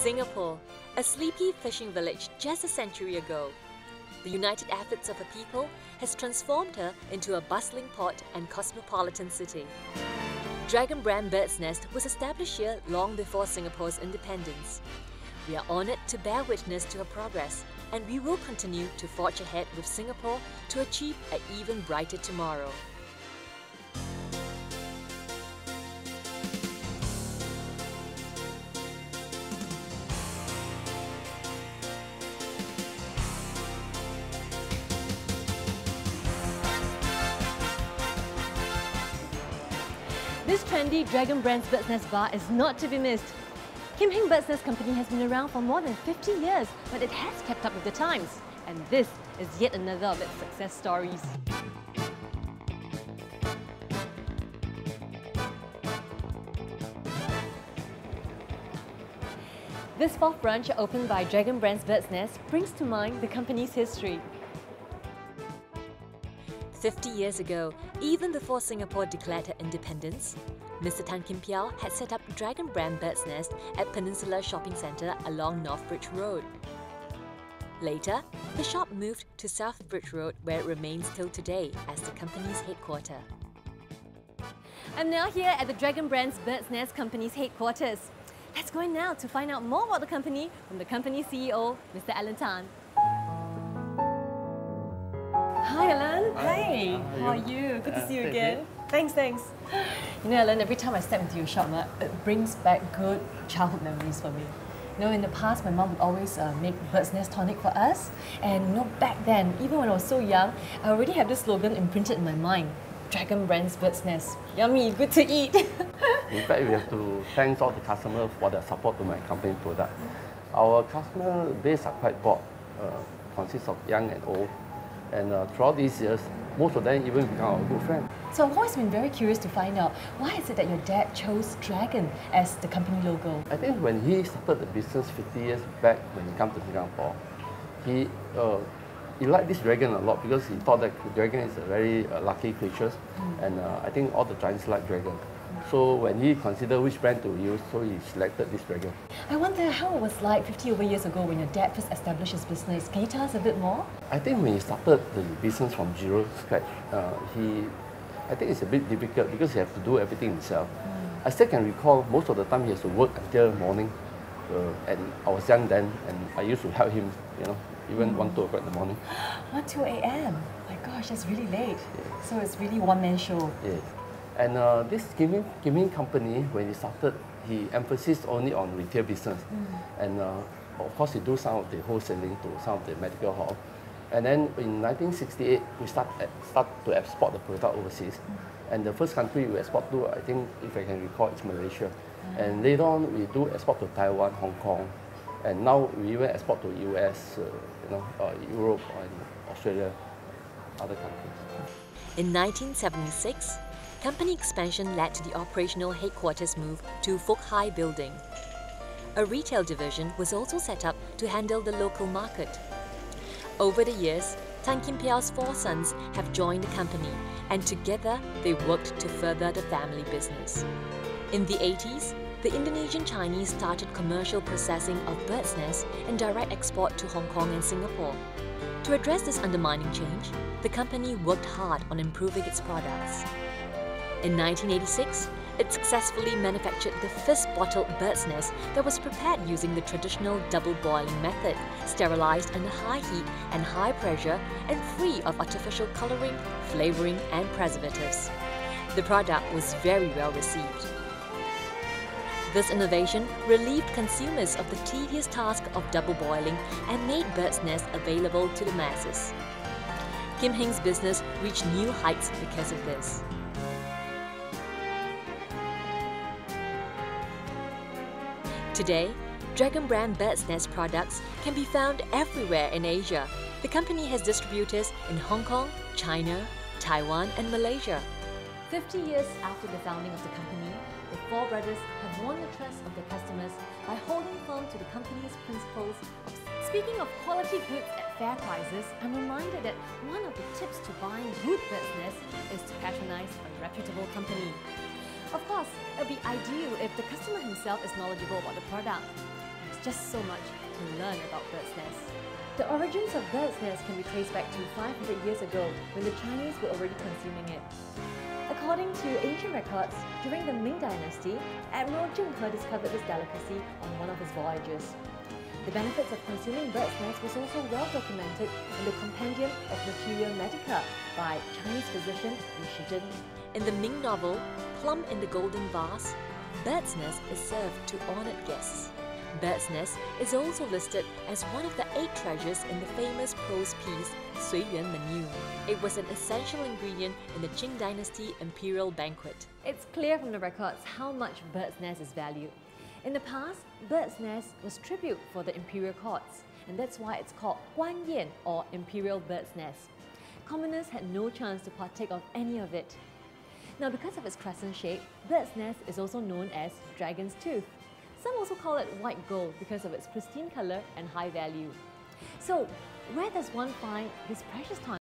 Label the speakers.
Speaker 1: Singapore, a sleepy fishing village just a century ago. The united efforts of a people has transformed her into a bustling port and cosmopolitan city. Dragon Brand Bird's Nest was established here long before Singapore's independence. We are honoured to bear witness to her progress, and we will continue to forge ahead with Singapore to achieve an even brighter tomorrow.
Speaker 2: This trendy Dragon Brand's Bird's Nest bar is not to be missed. Kim Heng Bird's Nest Company has been around for more than 50 years, but it has kept up with the times. And this is yet another of its success stories. This fourth branch opened by Dragon Brand's Bird's Nest brings to mind the company's history.
Speaker 1: 50 years ago, even before Singapore declared her independence, Mr. Tan Kim Piao had set up Dragon Brand Bird's Nest at Peninsula Shopping Centre along North Bridge Road. Later, the shop moved to South Bridge Road, where it remains till today as the company's headquarters.
Speaker 2: I'm now here at the Dragon Brand's Bird's Nest Company's headquarters. Let's go in now to find out more about the company from the company's CEO, Mr. Alan Tan. Hi Alan.
Speaker 3: Hi.
Speaker 2: How are you? Good to see you again. Thanks. You know Alan, every time I step into your shop, it brings back good childhood memories for me. You know, in the past, my mom would always make Bird's Nest tonic for us. And you know, back then, even when I was so young, I already had this slogan imprinted in my mind. Dragon Brand's Bird's Nest. Yummy, good to eat.
Speaker 3: In fact, we have to thank all the customers for their support to my company product. Our customer base are quite broad, consists of young and old. And throughout these years, most of them even become our good friends.
Speaker 2: So I've always been very curious to find out, why is it that your dad chose Dragon as the company logo?
Speaker 3: I think when he started the business 50 years back, when he came to Singapore, he liked this dragon a lot because he thought that the dragon is a very lucky creature, and I think all the giants like dragon. So when he considered which brand to use, so he selected this dragon.
Speaker 2: I wonder how it was like 50 over years ago when your dad first established his business. Can you tell us a bit more?
Speaker 3: I think when he started the business from zero scratch, I think it's a bit difficult because he has to do everything himself. I still can recall most of the time he has to work until morning, and I was young then, and I used to help him, you know, even 1, 2 o'clock in the morning.
Speaker 2: 1, 2 a.m. My gosh, that's really late. Yeah. So it's really one-man show.
Speaker 3: Yeah. And this gaming company, when he started, he emphasized only on retail business. And of course, he do some of the wholesaling to some of the medical hall. And then in 1968, we start to export the product overseas. And the first country we export to, I think, if I can recall, is Malaysia. And later on, we do export to Taiwan, Hong Kong. And now we even export to US, Europe, and Australia, other countries.
Speaker 1: In 1976, company expansion led to the operational headquarters move to Fook Hai Building. A retail division was also set up to handle the local market. Over the years, Tan Kim Piao's 4 sons have joined the company, and together they worked to further the family business. In the 80s, the Indonesian Chinese started commercial processing of bird's nests and direct export to Hong Kong and Singapore. To address this undermining change, the company worked hard on improving its products. In 1986, it successfully manufactured the first bottled bird's nest that was prepared using the traditional double boiling method, sterilized under high heat and high pressure, and free of artificial coloring, flavoring, and preservatives. The product was very well received. This innovation relieved consumers of the tedious task of double boiling and made bird's nest available to the masses. Kim Heng's business reached new heights because of this. Today, Dragon Brand Bird's Nest products can be found everywhere in Asia. The company has distributors in Hong Kong, China, Taiwan, and Malaysia.
Speaker 2: 50 years after the founding of the company, the 4 brothers have won the trust of their customers by holding firm to the company's principles. Speaking of quality goods at fair prices, I'm reminded that one of the tips to buying good bird's nests is to patronize a reputable company. Of course, it would be ideal if the customer himself is knowledgeable about the product. just so much to learn about bird's nest. The origins of bird's nest can be traced back to 500 years ago when the Chinese were already consuming it. According to ancient records, during the Ming Dynasty, Admiral Zheng He discovered this delicacy on one of his voyages. The benefits of consuming bird's nest was also well documented in the Compendium of Materia Medica by Chinese physician Li Shizhen.
Speaker 1: In the Ming novel, Plum in the Golden Vase, bird's nest is served to honoured guests. Bird's nest is also listed as one of the 8 treasures in the famous prose piece Sui Yuan Menu. It was an essential ingredient in the Qing Dynasty imperial banquet.
Speaker 2: It's clear from the records how much bird's nest is valued. In the past, bird's nest was tribute for the imperial courts, and that's why it's called Guan Yan or imperial bird's nest. Commoners had no chance to partake of any of it. Now, because of its crescent shape, bird's nest is also known as dragon's tooth. Some also call it white gold because of its pristine colour and high value. So, where does one find this precious time?